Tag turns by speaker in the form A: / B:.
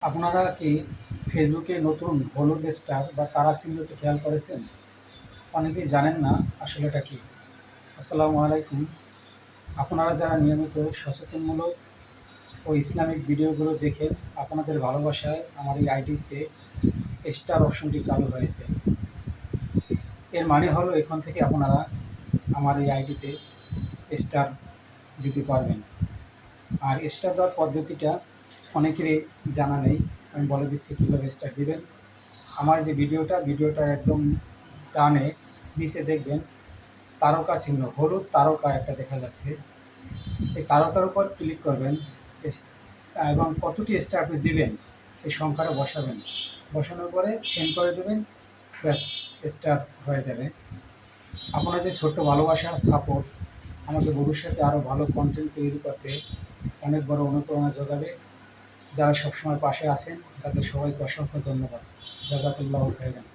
A: আপনারা কি ফেসবুকে নতুন হলুদ স্টার বা তারা চিহ্নটি খেয়াল করেছেন? অনেকেই জানেন না আসলে এটা কি। আসসালামু আলাইকুম। আপনারা যারা নিয়মিত সচেতনমূলক ও ইসলামিক ভিডিওগুলো দেখেন, আপনাদের ভালোবাসায় আমার এই আইডিতে স্টার অপশনটি চালু হয়েছে। এর মানে হলো এখন থেকে আপনারা আমার এই আইডিতে স্টার দিতে পারবেন। আর স্টার দেওয়ার পদ্ধতিটা অনেকেরই জানা নেই। আমি বলে দিচ্ছি কীভাবে স্টার দিবেন। আমার যে ভিডিওটা একদম ডানে নিচে দেখবেন তারকা চিহ্ন, হলুদ তারকা একটা দেখা যাচ্ছে। এই তারকার উপর ক্লিক করবেন এবং কতটি স্টার আপনি দিবেন এই সংখ্যাটা বসাবেন। বসানোর পরে সেন্ড করে দেবেন, ব্যাস স্টার হয়ে যাবে। আপনাদের ছোট্ট ভালোবাসা সাপোর্ট আমাদের ভবিষ্যতে আরও ভালো কন্টেন্ট তৈরি করতে অনেক বড় অনুপ্রেরণা যোগাবে। যারা সবসময় পাশে আছেন তাদের সবাইকে অসংখ্য ধন্যবাদ। জাযাকাল্লাহু খাইরান।